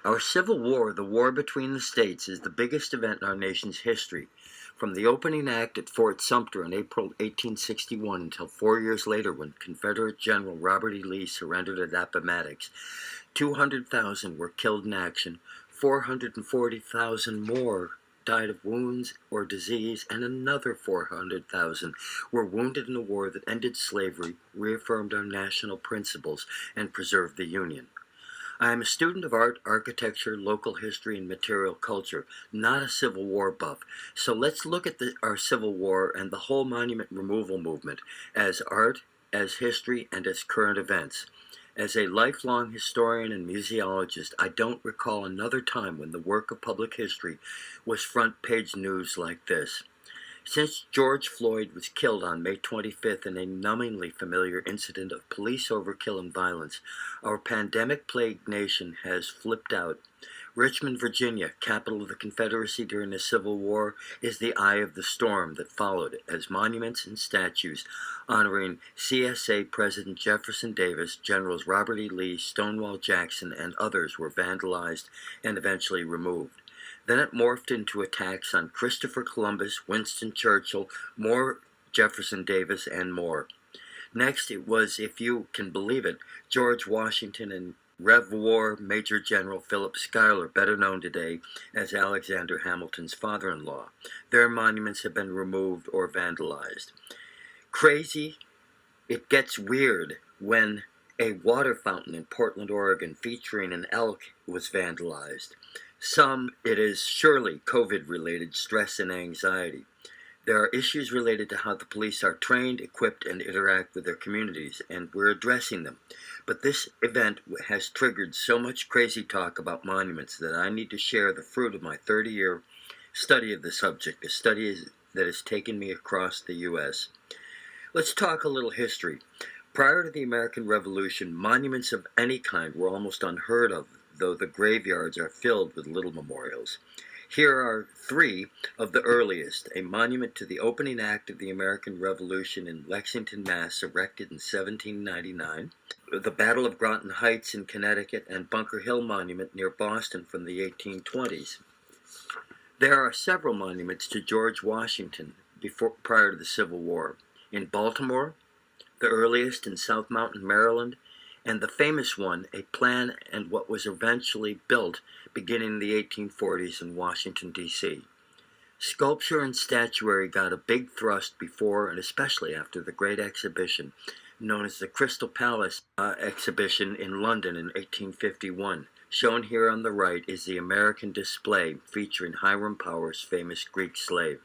Our Civil War, the war between the states, is the biggest event in our nation's history. From the opening act at Fort Sumter in April 1861 until 4 years later when Confederate General Robert E. Lee surrendered at Appomattox, 200,000 were killed in action, 440,000 more died of wounds or disease, and another 400,000 were wounded in a war that ended slavery, reaffirmed our national principles, and preserved the Union. I am a student of art, architecture, local history, and material culture, not a Civil War buff. So let's look at our Civil War and the whole monument removal movement as art, as history, and as current events. As a lifelong historian and museologist, I don't recall another time when the work of public history was front-page news like this. Since George Floyd was killed on May 25th in a numbingly familiar incident of police overkill and violence, our pandemic-plagued nation has flipped out. Richmond, Virginia, capital of the Confederacy during the Civil War, is the eye of the storm that followed as monuments and statues honoring CSA President Jefferson Davis, Generals Robert E. Lee, Stonewall Jackson, and others were vandalized and eventually removed. Then it morphed into attacks on Christopher Columbus, Winston Churchill, more Jefferson Davis, and more. Next, it was, if you can believe it, George Washington and Rev. War Major General Philip Schuyler, better known today as Alexander Hamilton's father-in-law. Their monuments have been removed or vandalized. Crazy, it gets weird when a water fountain in Portland, Oregon, featuring an elk was vandalized. Some, it is surely COVID-related stress and anxiety. There are issues related to how the police are trained, equipped, and interact with their communities, and we're addressing them. But this event has triggered so much crazy talk about monuments that I need to share the fruit of my 30-year study of the subject, a study that has taken me across the U.S. Let's talk a little history. Prior to the American Revolution, monuments of any kind were almost unheard of, though the graveyards are filled with little memorials. Here are three of the earliest: a monument to the opening act of the American Revolution in Lexington, Mass., erected in 1799, the Battle of Groton Heights in Connecticut, and Bunker Hill Monument near Boston from the 1820s. There are several monuments to George Washington prior to the Civil War. In Baltimore, the earliest in South Mountain, Maryland, and the famous one, a plan and what was eventually built beginning in the 1840s in Washington, D.C. Sculpture and statuary got a big thrust before and especially after the Great Exhibition, known as the Crystal Palace Exhibition in London in 1851. Shown here on the right is the American display featuring Hiram Power's famous Greek slave.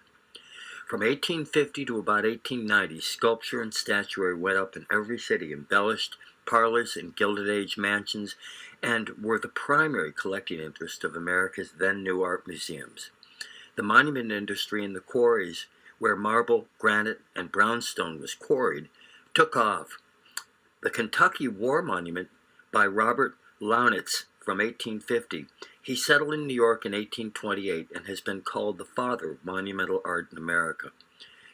From 1850 to about 1890, sculpture and statuary went up in every city, embellished parlors and Gilded Age mansions, and were the primary collecting interest of America's then new art museums. The monument industry in the quarries, where marble, granite, and brownstone was quarried, took off. The Kentucky War Monument by Robert Launitz from 1850. He settled in New York in 1828 and has been called the father of monumental art in America.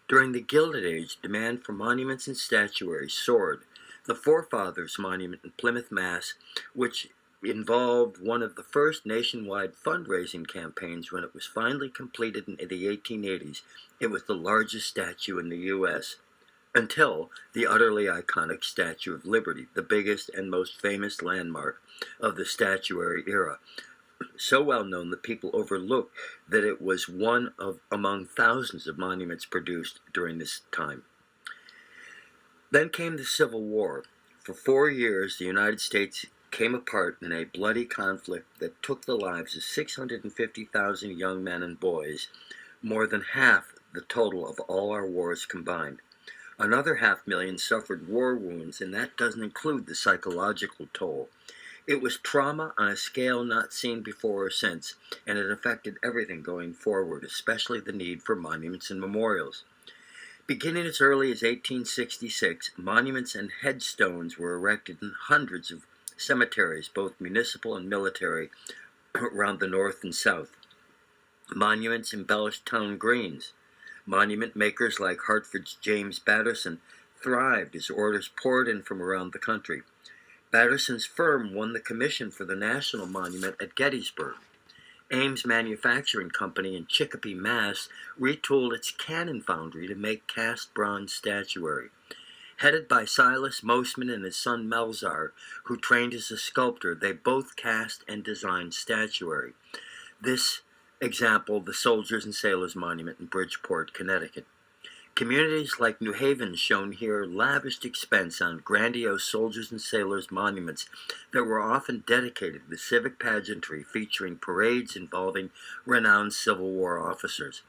During the Gilded Age, demand for monuments and statuary soared. The Forefathers Monument in Plymouth, Mass., which involved one of the first nationwide fundraising campaigns when it was finally completed in the 1880s. It was the largest statue in the U.S. until the utterly iconic Statue of Liberty, the biggest and most famous landmark of the statuary era. So well known that people overlooked that it was one of among thousands of monuments produced during this time. Then came the Civil War. For 4 years, the United States came apart in a bloody conflict that took the lives of 650,000 young men and boys, more than half the total of all our wars combined. Another 500,000 suffered war wounds, and that doesn't include the psychological toll. It was trauma on a scale not seen before or since, and it affected everything going forward, especially the need for monuments and memorials. Beginning as early as 1866, monuments and headstones were erected in hundreds of cemeteries, both municipal and military, around the North and South. Monuments embellished town greens. Monument makers like Hartford's James Batterson thrived as orders poured in from around the country. Batterson's firm won the commission for the National Monument at Gettysburg. Ames Manufacturing Company in Chicopee, Mass. retooled its cannon foundry to make cast bronze statuary. Headed by Silas Mosman and his son Melzar, who trained as a sculptor, they both cast and designed statuary. This example, the Soldiers and Sailors Monument in Bridgeport, Connecticut. Communities like New Haven, shown here, lavished expense on grandiose soldiers and sailors monuments that were often dedicated to civic pageantry, featuring parades involving renowned Civil War officers.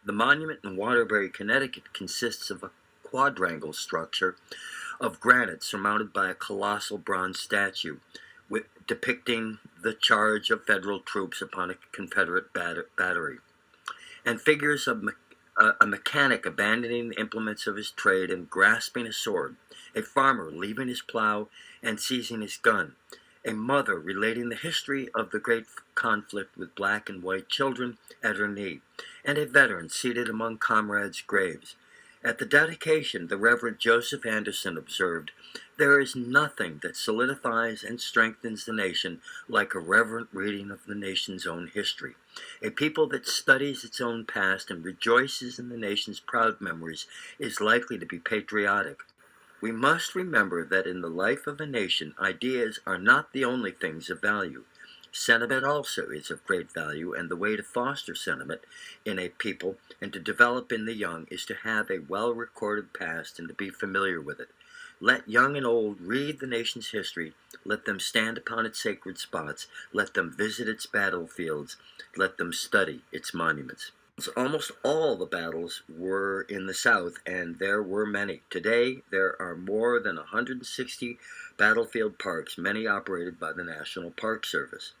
The monument in Waterbury, Connecticut, consists of a quadrangle structure of granite surmounted by a colossal bronze statue depicting the charge of Federal troops upon a Confederate battery, and figures of a mechanic abandoning the implements of his trade and grasping a sword, a farmer leaving his plow and seizing his gun, a mother relating the history of the great conflict with black and white children at her knee, and a veteran seated among comrades' graves. At the dedication, the Reverend Joseph Anderson observed, "There is nothing that solidifies and strengthens the nation like a reverent reading of the nation's own history. A people that studies its own past and rejoices in the nation's proud memories is likely to be patriotic." We must remember that in the life of a nation, ideas are not the only things of value. Sentiment also is of great value, and the way to foster sentiment in a people and to develop in the young is to have a well-recorded past and to be familiar with it. Let young and old read the nation's history. Let them stand upon its sacred spots. Let them visit its battlefields. Let them study its monuments. Almost all the battles were in the South, and there were many. Today, there are more than 160 battlefield parks, many operated by the National Park Service.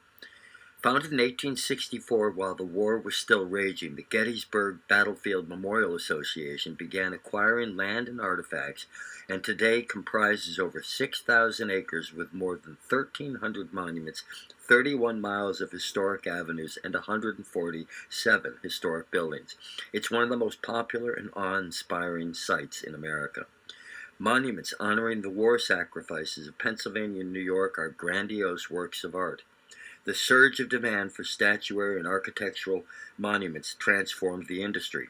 Founded in 1864 while the war was still raging, the Gettysburg Battlefield Memorial Association began acquiring land and artifacts, and today comprises over 6,000 acres with more than 1,300 monuments, 31 miles of historic avenues, and 147 historic buildings. It's one of the most popular and awe-inspiring sites in America. Monuments honoring the war sacrifices of Pennsylvania and New York are grandiose works of art. The surge of demand for statuary and architectural monuments transformed the industry.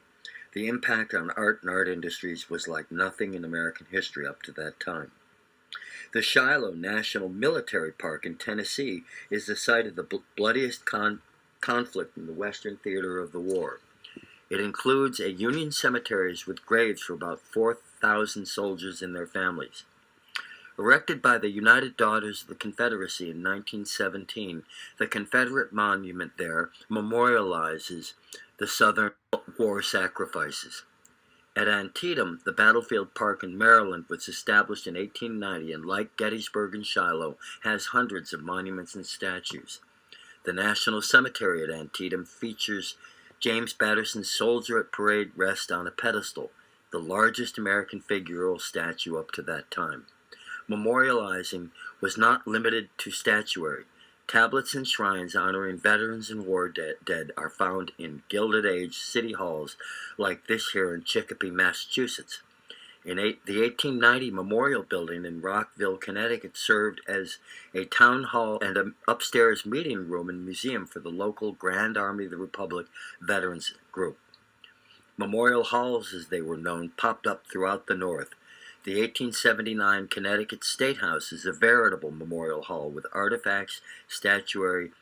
The impact on art and art industries was like nothing in American history up to that time. The Shiloh National Military Park in Tennessee is the site of the bloodiest conflict in the Western theater of the war. It includes a Union cemeteries with graves for about 4,000 soldiers and their families. Erected by the United Daughters of the Confederacy in 1917, the Confederate monument there memorializes the Southern war sacrifices. At Antietam, the battlefield park in Maryland was established in 1890 and, like Gettysburg and Shiloh, has hundreds of monuments and statues. The National Cemetery at Antietam features James Patterson's Soldier at Parade Rest on a pedestal, the largest American figural statue up to that time. Memorializing was not limited to statuary. Tablets and shrines honoring veterans and war dead are found in Gilded Age city halls like this here in Chicopee, Massachusetts. The 1890 Memorial Building in Rockville, Connecticut served as a town hall and an upstairs meeting room and museum for the local Grand Army of the Republic Veterans Group. Memorial halls, as they were known, popped up throughout the North. The 1879 Connecticut State House is a veritable memorial hall with artifacts, statuary,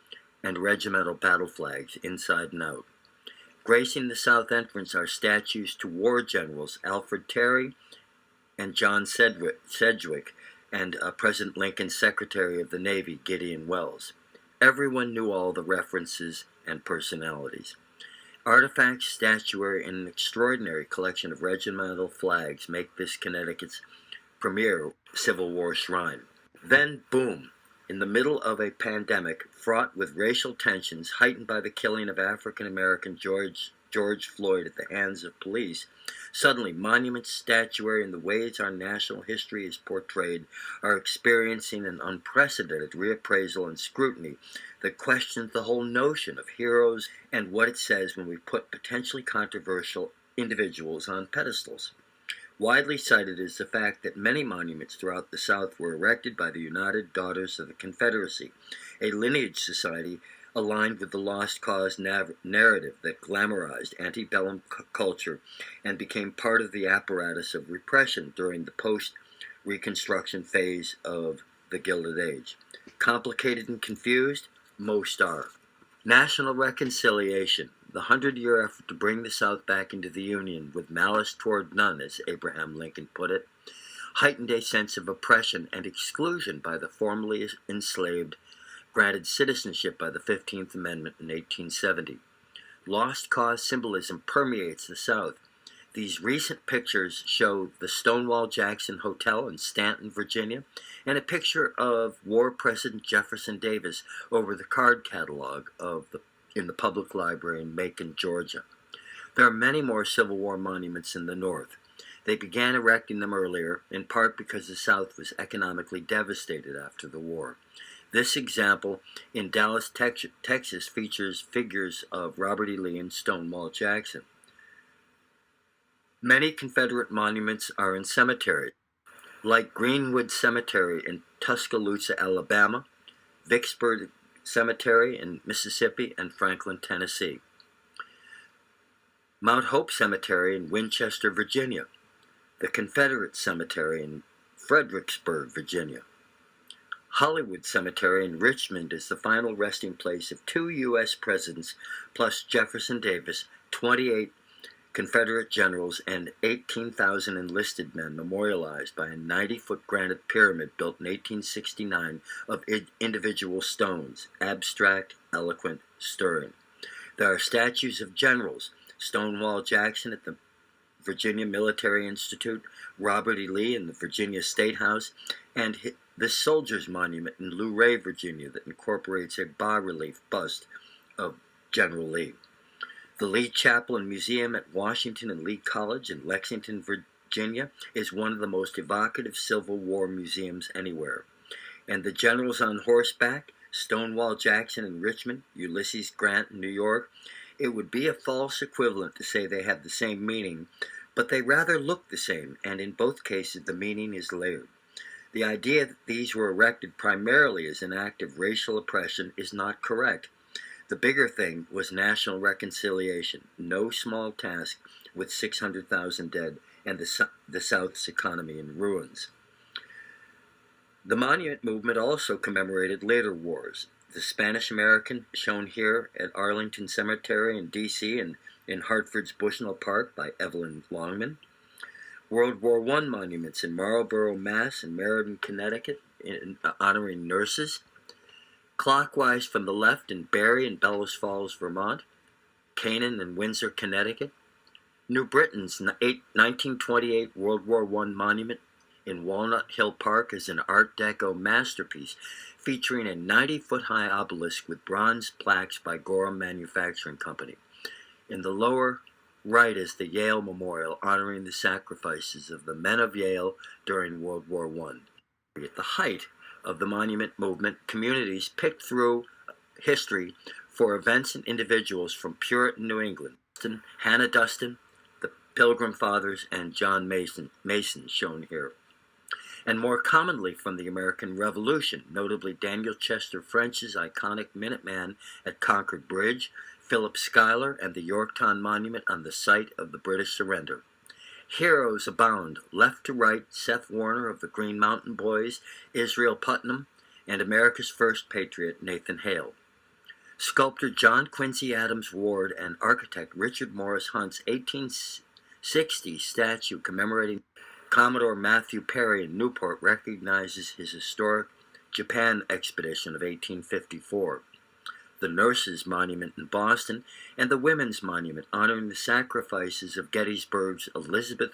and regimental battle flags inside and out. Gracing the south entrance are statues to war generals Alfred Terry and John Sedgwick, and President Lincoln's Secretary of the Navy, Gideon Welles. Everyone knew all the references and personalities. Artifacts, statuary, and an extraordinary collection of regimental flags make this Connecticut's premier Civil War shrine. Then, boom, in the middle of a pandemic fraught with racial tensions heightened by the killing of African-American George Floyd at the hands of police, suddenly monuments, statuary, and the ways our national history is portrayed are experiencing an unprecedented reappraisal and scrutiny that questions the whole notion of heroes and what it says when we put potentially controversial individuals on pedestals. Widely cited is the fact that many monuments throughout the South were erected by the United Daughters of the Confederacy, a lineage society aligned with the Lost Cause narrative that glamorized antebellum culture and became part of the apparatus of repression during the post-Reconstruction phase of the Gilded Age. Complicated and confused? Most are. National reconciliation, the 100-year effort to bring the South back into the Union with malice toward none, as Abraham Lincoln put it, heightened a sense of oppression and exclusion by the formerly enslaved, granted citizenship by the 15th Amendment in 1870. Lost cause symbolism permeates the South. These recent pictures show the Stonewall Jackson Hotel in Stanton, Virginia, and a picture of War President Jefferson Davis over the card catalog in the public library in Macon, Georgia. There are many more Civil War monuments in the North. They began erecting them earlier, in part because the South was economically devastated after the war. This example in Dallas, Texas features figures of Robert E. Lee and Stonewall Jackson. Many Confederate monuments are in cemeteries, like Greenwood Cemetery in Tuscaloosa, Alabama, Vicksburg Cemetery in Mississippi, and Franklin, Tennessee. Mount Hope Cemetery in Winchester, Virginia, the Confederate Cemetery in Fredericksburg, Virginia. Hollywood Cemetery in Richmond is the final resting place of 2 U.S. presidents plus Jefferson Davis, 28 Confederate generals, and 18,000 enlisted men memorialized by a 90-foot granite pyramid built in 1869 of individual stones, abstract, eloquent, stirring. There are statues of generals, Stonewall Jackson at the Virginia Military Institute, Robert E. Lee in the Virginia State House, and the Soldiers Monument in Luray, Virginia, that incorporates a bas-relief bust of General Lee. The Lee Chapel and Museum at Washington and Lee College in Lexington, Virginia, is one of the most evocative Civil War museums anywhere. And the generals on horseback, Stonewall Jackson in Richmond, Ulysses Grant in New York, it would be a false equivalent to say they have the same meaning, but they rather look the same, and in both cases the meaning is layered. The idea that these were erected primarily as an act of racial oppression is not correct. The bigger thing was national reconciliation, no small task with 600,000 dead and the South's economy in ruins. The monument movement also commemorated later wars. The Spanish-American, shown here at Arlington Cemetery in D.C. and in Hartford's Bushnell Park by Evelyn Longman. World War I monuments in Marlborough, Mass. and Meridian, Connecticut, honoring nurses. Clockwise from the left in Barry and Bellows Falls, Vermont. Canaan and Windsor, Connecticut. New Britain's 1928 World War I monument in Walnut Hill Park is an Art Deco masterpiece featuring a 90-foot-high obelisk with bronze plaques by Gorham Manufacturing Company. In the lower right is the Yale Memorial, honoring the sacrifices of the men of Yale during World War I. At the height of the monument movement, communities picked through history for events and individuals from Puritan New England. Hannah Dustin, the Pilgrim Fathers, and John Mason shown here. And more commonly from the American Revolution, notably Daniel Chester French's iconic Minuteman at Concord Bridge, Philip Schuyler, and the Yorktown Monument on the site of the British surrender. Heroes abound, left to right, Seth Warner of the Green Mountain Boys, Israel Putnam, and America's first patriot, Nathan Hale. Sculptor John Quincy Adams Ward and architect Richard Morris Hunt's 1860 statue commemorating Commodore Matthew Perry in Newport recognizes his historic Japan expedition of 1854. The Nurses Monument in Boston, and the Women's Monument honoring the sacrifices of Gettysburg's Elizabeth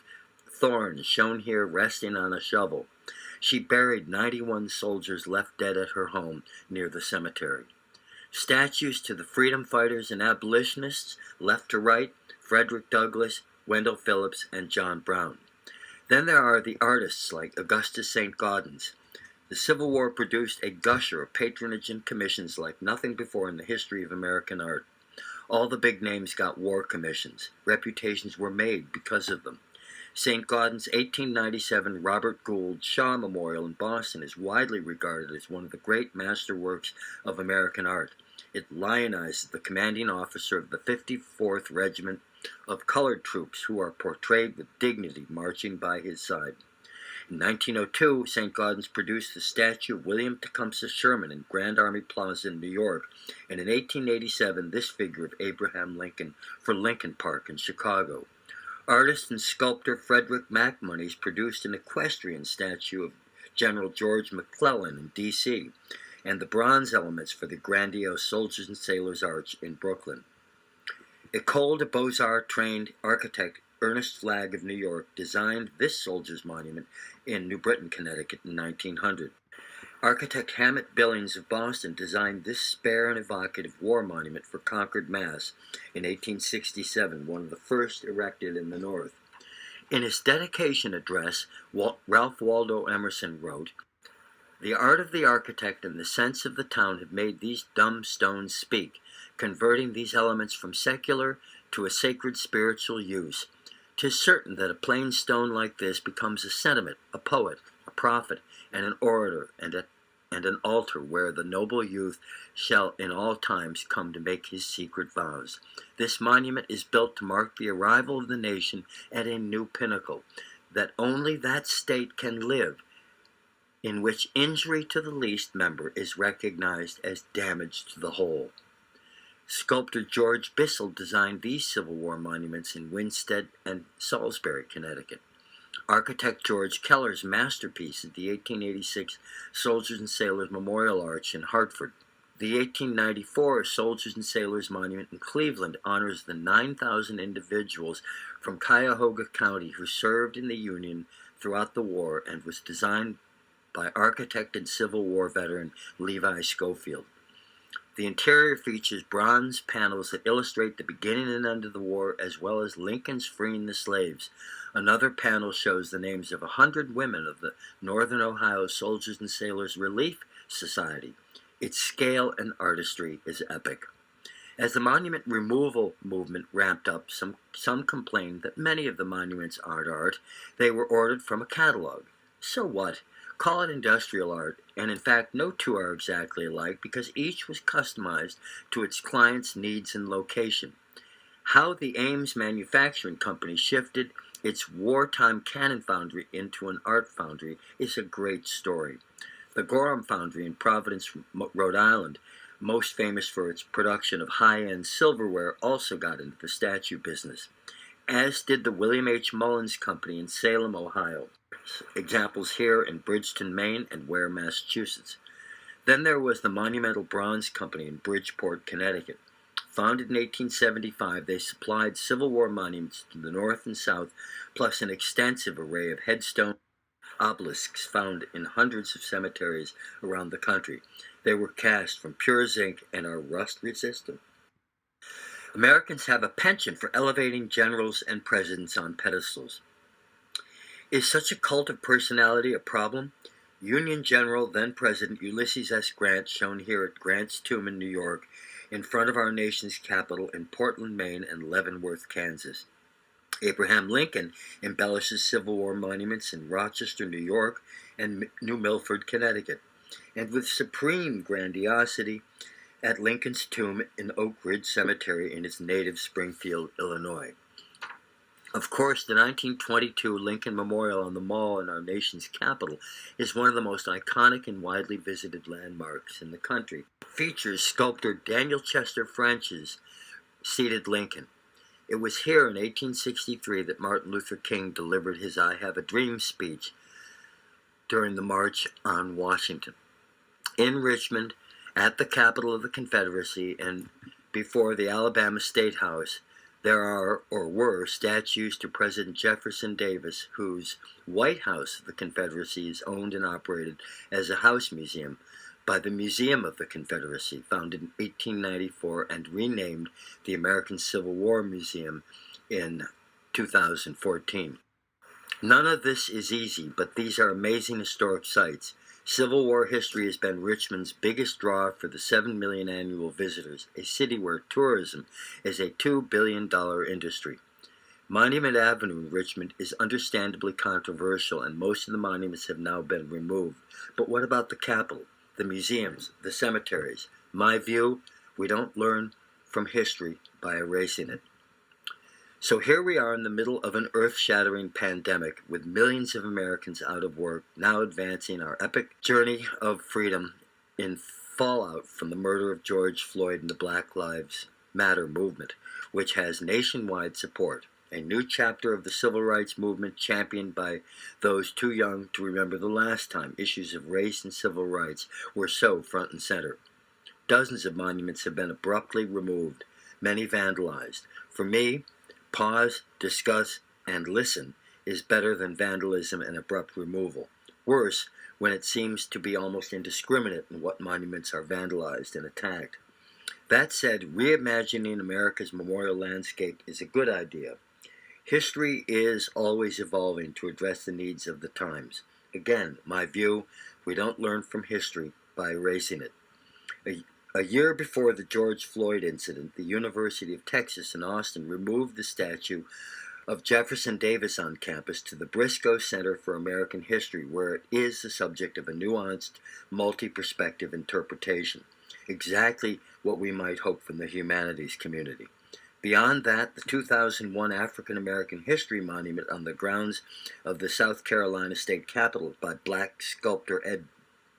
Thorne, shown here resting on a shovel. She buried 91 soldiers left dead at her home near the cemetery. Statues to the freedom fighters and abolitionists, left to right, Frederick Douglass, Wendell Phillips, and John Brown. Then there are the artists like Augustus St. Gaudens. The Civil War produced a gusher of patronage and commissions like nothing before in the history of American art. All the big names got war commissions. Reputations were made because of them. St. Gaudens's 1897 Robert Gould Shaw Memorial in Boston is widely regarded as one of the great masterworks of American art. It lionizes the commanding officer of the 54th Regiment of colored troops who are portrayed with dignity marching by his side. In 1902, St. Gaudens produced the statue of William Tecumseh Sherman in Grand Army Plaza in New York, and in 1887, this figure of Abraham Lincoln for Lincoln Park in Chicago. Artist and sculptor Frederick MacMonnies produced an equestrian statue of General George McClellan in D.C., and the bronze elements for the grandiose Soldiers and Sailors Arch in Brooklyn. École de Beaux-Arts trained architect Ernest Flagg of New York designed this soldiers' monument in New Britain, Connecticut in 1900. Architect Hammett Billings of Boston designed this spare and evocative war monument for Concord, Mass. in 1867, one of the first erected in the North. In his dedication address, Ralph Waldo Emerson wrote, "The art of the architect and the sense of the town have made these dumb stones speak, converting these elements from secular to a sacred spiritual use. 'Tis certain that a plain stone like this becomes a sentiment, a poet, a prophet, and an orator, and an altar where the noble youth shall in all times come to make his secret vows. This monument is built to mark the arrival of the nation at a new pinnacle, that only that state can live, in which injury to the least member is recognized as damage to the whole." Sculptor George Bissell designed these Civil War monuments in Winchester and Salisbury, Connecticut. Architect George Keller's masterpiece is the 1886 Soldiers and Sailors Memorial Arch in Hartford. The 1894 Soldiers and Sailors Monument in Cleveland honors the 9,000 individuals from Cuyahoga County who served in the Union throughout the war and was designed by architect and Civil War veteran Levi Schofield. The interior features bronze panels that illustrate the beginning and end of the war, as well as Lincoln's freeing the slaves. Another panel shows the names of 100 women of the Northern Ohio Soldiers and Sailors Relief Society. Its scale and artistry is epic. As the monument removal movement ramped up, some complained that many of the monuments aren't art. They were ordered from a catalog. So what? Call it industrial art, and in fact no two are exactly alike because each was customized to its client's needs and location. How the Ames Manufacturing Company shifted its wartime cannon foundry into an art foundry is a great story. The Gorham Foundry in Providence, Rhode Island, most famous for its production of high-end silverware, also got into the statue business, as did the William H. Mullins Company in Salem, Ohio. Examples here in Bridgeton, Maine, and Ware, Massachusetts. Then there was the Monumental Bronze Company in Bridgeport, Connecticut. Founded in 1875, they supplied Civil War monuments to the North and South, plus an extensive array of headstone obelisks found in hundreds of cemeteries around the country. They were cast from pure zinc and are rust-resistant. Americans have a penchant for elevating generals and presidents on pedestals. Is such a cult of personality a problem? Union General, then President Ulysses S. Grant, shown here at Grant's Tomb in New York, in front of our nation's capital in Portland, Maine, and Leavenworth, Kansas. Abraham Lincoln embellishes Civil War monuments in Rochester, New York, and New Milford, Connecticut, and with supreme grandiosity at Lincoln's tomb in Oak Ridge Cemetery in his native Springfield, Illinois. Of course, the 1922 Lincoln Memorial on the Mall in our nation's capital is one of the most iconic and widely visited landmarks in the country. It features sculptor Daniel Chester French's seated Lincoln. It was here in 1863 that Martin Luther King delivered his "I Have a Dream" speech during the March on Washington. In Richmond, at the capital of the Confederacy and before the Alabama State House, there are, or were, statues to President Jefferson Davis, whose White House of the Confederacy is owned and operated as a house museum by the Museum of the Confederacy, founded in 1894 and renamed the American Civil War Museum in 2014. None of this is easy, but these are amazing historic sites. Civil War history has been Richmond's biggest draw for the 7 million annual visitors, a city where tourism is a $2 billion industry. Monument Avenue in Richmond is understandably controversial, and most of the monuments have now been removed. But what about the Capitol, the museums, the cemeteries? My view, we don't learn from history by erasing it. So here we are in the middle of an earth-shattering pandemic with millions of Americans out of work, now advancing our epic journey of freedom in fallout from the murder of George Floyd and the Black Lives Matter movement, which has nationwide support. A new chapter of the civil rights movement championed by those too young to remember the last time issues of race and civil rights were so front and center. Dozens of monuments have been abruptly removed, many vandalized. For me, pause, discuss, and listen is better than vandalism and abrupt removal. Worse, when it seems to be almost indiscriminate in what monuments are vandalized and attacked. That said, reimagining America's memorial landscape is a good idea. History is always evolving to address the needs of the times. Again, my view, we don't learn from history by erasing it. A year before the George Floyd incident, the University of Texas in Austin removed the statue of Jefferson Davis on campus to the Briscoe Center for American History, where it is the subject of a nuanced, multi-perspective interpretation. Exactly what we might hope from the humanities community. Beyond that, the 2001 African American History Monument on the grounds of the South Carolina State Capitol by Black sculptor Ed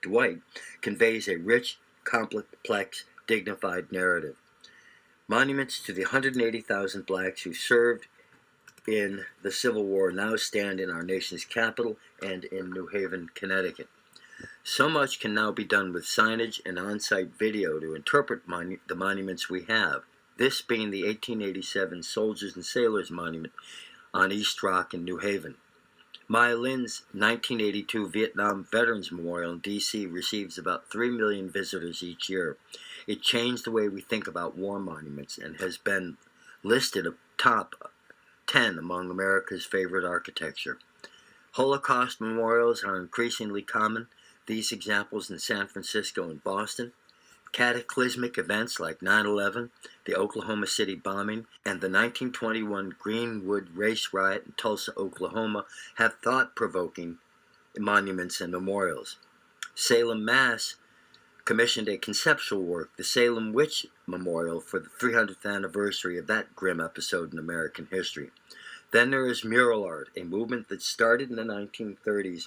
Dwight conveys a rich, complex, dignified narrative. Monuments to the 180,000 blacks who served in the Civil War now stand in our nation's capital and in New Haven, Connecticut. So much can now be done with signage and on-site video to interpret the monuments we have. This being the 1887 Soldiers and Sailors Monument on East Rock in New Haven. Maya Lin's 1982 Vietnam Veterans Memorial in D.C. receives about 3 million visitors each year. It changed the way we think about war monuments and has been listed top 10 among America's favorite architecture. Holocaust memorials are increasingly common, these examples in San Francisco and Boston. Cataclysmic events like 9/11, the Oklahoma City bombing, and the 1921 Greenwood race riot in Tulsa, Oklahoma have thought-provoking monuments and memorials. Salem, Mass. Commissioned a conceptual work, the Salem Witch Memorial, for the 300th anniversary of that grim episode in American history. Then there is mural art, a movement that started in the 1930s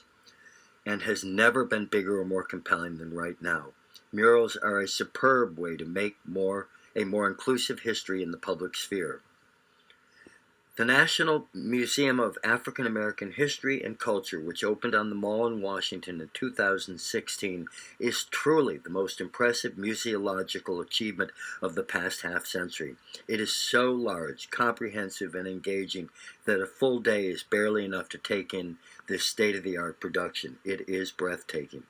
and has never been bigger or more compelling than right now. Murals are a superb way to make a more inclusive history in the public sphere. The National Museum of African American History and Culture, which opened on the Mall in Washington in 2016, is truly the most impressive museological achievement of the past half-century. It is so large, comprehensive, and engaging that a full day is barely enough to take in this state-of-the-art production. It is breathtaking.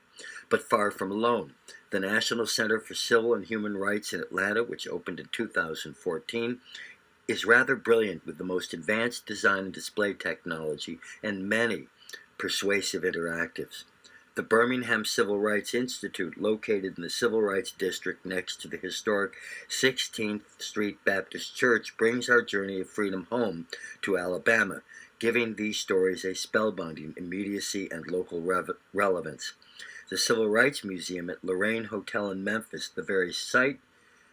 But far from alone. The National Center for Civil and Human Rights in Atlanta, which opened in 2014, is rather brilliant with the most advanced design and display technology and many persuasive interactives. The Birmingham Civil Rights Institute, located in the Civil Rights District next to the historic 16th Street Baptist Church, brings our journey of freedom home to Alabama, giving these stories a spellbinding immediacy and local relevance. The Civil Rights Museum at Lorraine Hotel in Memphis, the very site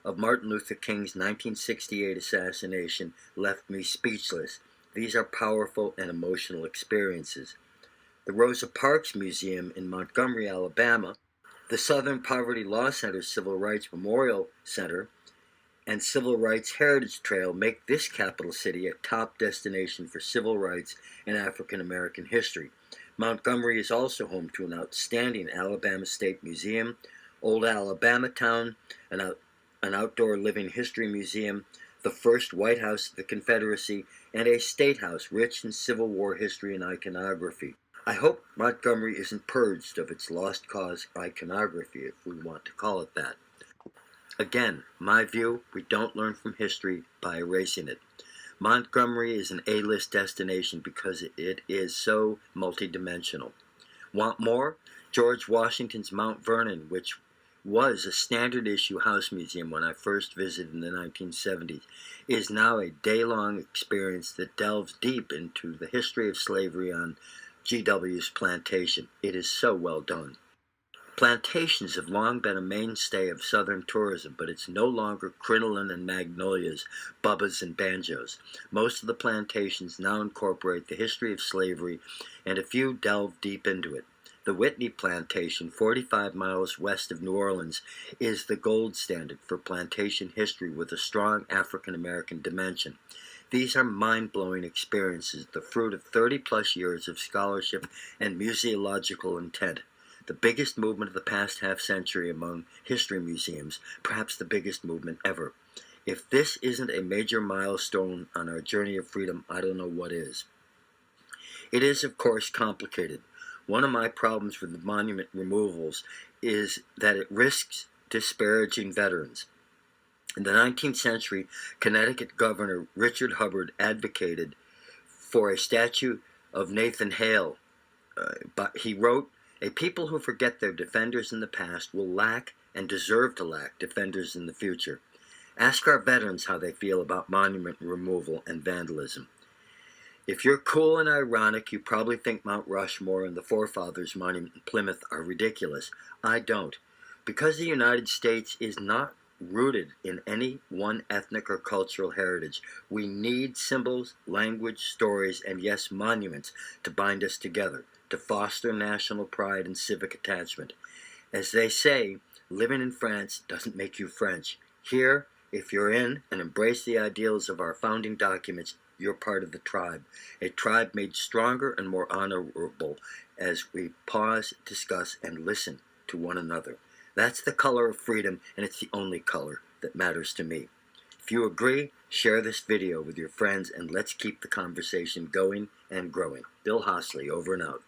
of Martin Luther King's 1968 assassination, left me speechless. These are powerful and emotional experiences. The Rosa Parks Museum in Montgomery, Alabama, the Southern Poverty Law Center's Civil Rights Memorial Center, and Civil Rights Heritage Trail make this capital city a top destination for civil rights and African American history. Montgomery is also home to an outstanding Alabama State Museum, Old Alabama Town, an outdoor living history museum, the first White House of the Confederacy, and a state house rich in Civil War history and iconography. I hope Montgomery isn't purged of its lost cause iconography, if we want to call it that. Again, my view, we don't learn from history by erasing it. Montgomery is an A-list destination because it is so multidimensional. Want more? George Washington's Mount Vernon, which was a standard issue house museum when I first visited in the 1970s, is now a day-long experience that delves deep into the history of slavery on GW's plantation. It is so well done. Plantations have long been a mainstay of southern tourism, but it's no longer crinoline and magnolias, bubbas and banjos. Most of the plantations now incorporate the history of slavery, and a few delve deep into it. The Whitney Plantation, 45 miles west of New Orleans, is the gold standard for plantation history with a strong African American dimension. These are mind-blowing experiences, the fruit of 30-plus years of scholarship and museological intent. The biggest movement of the past half-century among history museums, perhaps the biggest movement ever. If this isn't a major milestone on our journey of freedom, I don't know what is. It is, of course, complicated. One of my problems with the monument removals is that it risks disparaging veterans. In the 19th century, Connecticut Governor Richard Hubbard advocated for a statue of Nathan Hale. But he wrote, "A people who forget their defenders in the past will lack and deserve to lack defenders in the future. Ask our veterans how they feel about monument removal and vandalism." If you're cool and ironic, you probably think Mount Rushmore and the Forefathers Monument in Plymouth are ridiculous. I don't. Because the United States is not rooted in any one ethnic or cultural heritage, we need symbols, language, stories, and yes, monuments to bind us together, to foster national pride and civic attachment. As they say, living in France doesn't make you French. Here, if you're in and embrace the ideals of our founding documents, you're part of the tribe, a tribe made stronger and more honorable as we pause, discuss, and listen to one another. That's the color of freedom, and it's the only color that matters to me. If you agree, share this video with your friends, and let's keep the conversation going and growing. Bill Hossley, over and out.